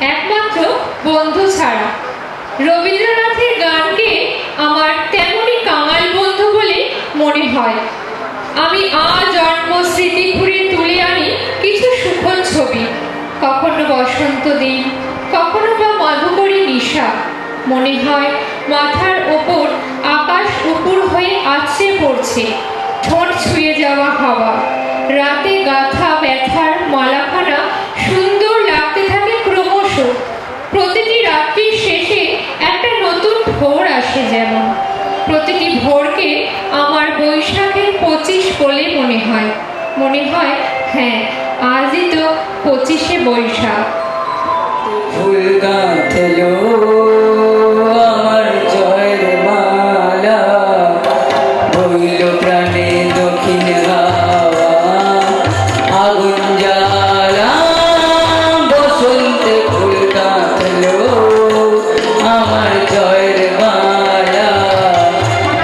একমাত্র বন্ধু ছাড়া। রবীন্দ্রনাথের গানকে আমার তেমনই কাঙাল বন্ধু বলে মনে হয়। আমি জন্ম স্মৃতি ঘুরে তুলে আনি কিছু সুখল ছবি, কখনো বসন্ত দিন, কখনো বা মধুকরী নিশা। মনে হয় মাথার ওপর আকাশ উপুর হয়ে আছড়ে পড়ছে, ঠোঁট ছুঁয়ে যাওয়া হাওয়া। রাতে গাথা ব্যথার মালাখানা সুন্দর লাগতে থাকে ক্রমশ। প্রতিটি রাত্রির শেষে একটা নতুন ভোর আসে যেন। প্রতিটি ভোরকে আমার বৈশাখের 25 বলে মনে হয়। মনে হয় হ্যাঁ, আজই তো 25শে বৈশাখ। ফুল গাঁথলো আমার জয়ের মালা, বইল প্রাণে দক্ষিণ হাওয়া, আগুন জ্বালা বসন্তে। ফুল গাঁথলো আমার জয়ের মালা,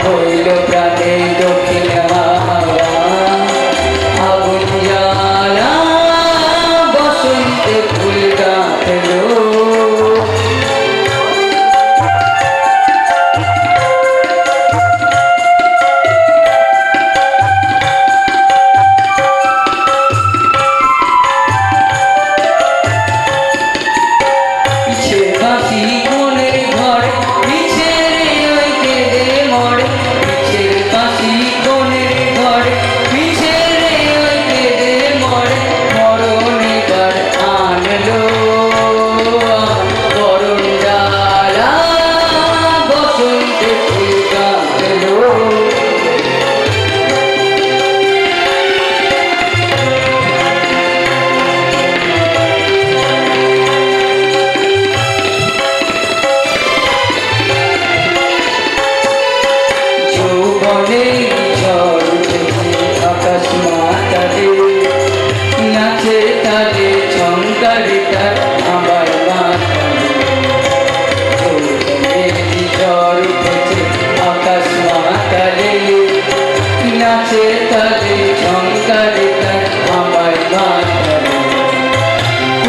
বইল প্রাণে দক্ষিণ হাওয়া, আগুন জ্বালা বসন্তে। ফুল গাঁথলো পিছে বাঁশি কোণের ঘরে, পিছে রে ওই কেঁদে মরে। পিছে বাঁশি কোণের ঘরে, পিছে রে ওই কেঁদে মরে। মরণ এবার আনলো করুণ জ্বালা বসন্তে। ফুল গাঁথলো যৌবনে ঝড় উঠেছে আকাশ মাতালে, নাচে তালে ঝংকারে তার আমার মাতালে। যৌবনে ঝড় উঠেছে আকাশ মাতালে, নাচে তালে ঝংকারে তার আমার মাতালে।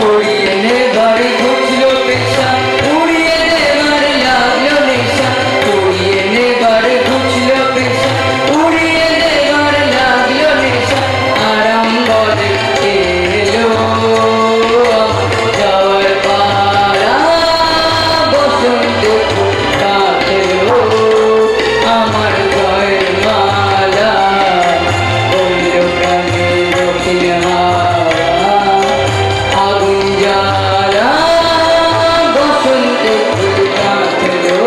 উড়িয়ে নেবার ঘুচলো পেশা, উড়িয়ে নেবার লাগলো নেশা। উড়িয়ে নেবার ঘুচলো পেশা, উড়িয়ে নেবার লাগলো নেশা। আরাম বলে এলো যাওয়ার পালা, বসন্তে। ফুল গাঁথলো আমার জয়ের মালা, বইল প্রাণে দক্ষিণ হাওয়া, আগুন জ্বালা বসন্তে। ফুল গাঁথলো।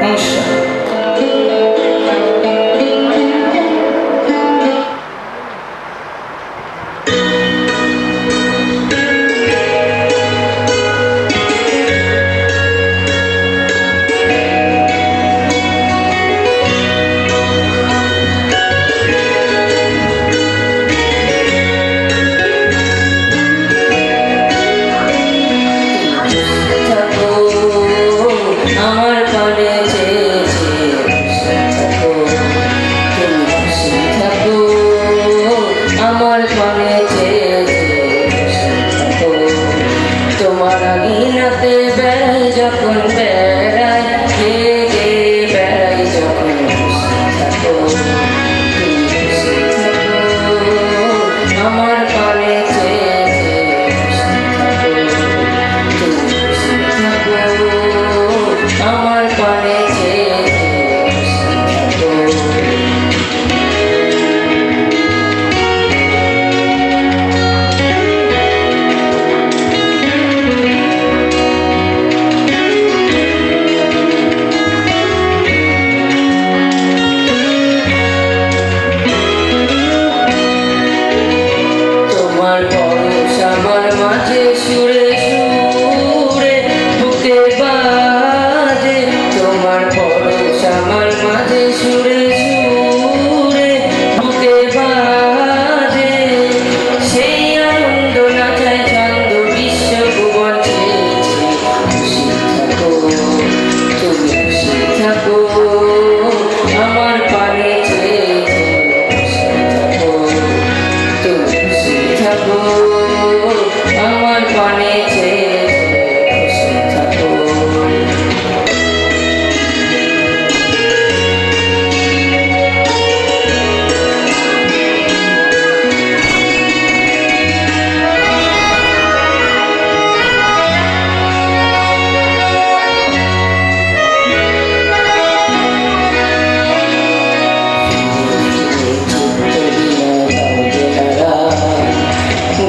নমস্কার। থাকো আমার পানে চেয়ে চেয়ে বসে থাকো, তুমি খুশি থাকো আমার পানে চেয়ে চেয়ে বসে থাকো। তোমার আগিনাতে বেড়াই যখন বেড়াই, জেগে বেড়াই যখন খুশি থাকো, তুমি খুশি থাকো আমার পানে চেয়ে চেয়ে বসে থাকো। তুমি খুশি থাকো আমার পানে চেয়ে চেয়ে বসে থাকো। তোমার পরশ আমার মাঝে সুরে সুরে বুকে বাজে। তোমার পরশ আমার মাঝে সুরে সুরে বুকে বাজে। সেই আনন্দ নাচায় ছন্দ বিশ্ব ভুবন ছেয়েছে। খুশি থাকো তুমি খুশি থাকো আমার পানে চেয়ে চেয়ে বসে থাকো। তুমি খুশি থাকো থাকো, আমার পানে চেয়ে খুশি থাকো।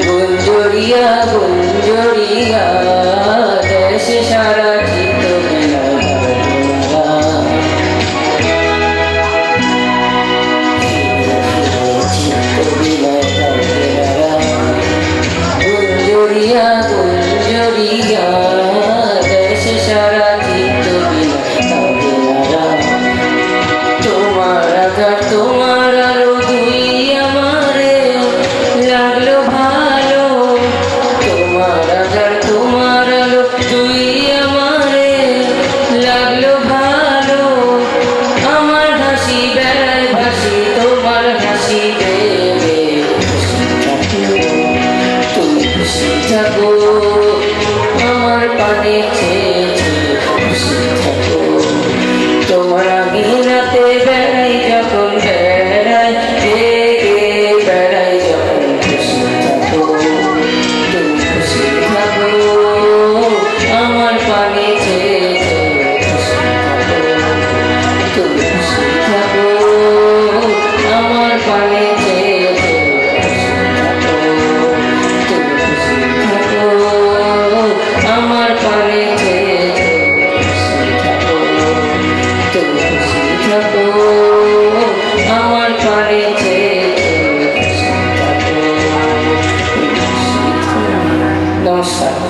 গুঞ্জরিয়া গুঞ্জরিয়া দেশ সারা চিত্ত গুঞ্জরিয়া গুঞ্জরিয়া দেশ সারা চিত্ত তোমার আঘাত তোমার আলো দুই আমারে লাগলো ভালো, তোমার আঘাত তোমার আলো দুই আমারে লাগলো ভালো। আমার হাসি বেড়ায় ভাসি তোমার হাসি দেবে, তুমি খুশি থাকো, আমার পানে চেয়ে খুশি থাকো। তোমার আঙিনাতে বেড়াই যখন বেড়াই বেড়াই যখন খুশি থাকো, তুমি খুশি থাকো, আমার পানে চেয়ে খুশি থাকো, তুমি খুশি থাকো, আমার পানে চেয়ে খুশি থাকো, তুমি খুশি থাকো, আমার পানে চেয়ে খুশি থাকো, তুমি খুশি থাকো, আমার পানে চেয়ে খুশি থাকো। নমস্কার।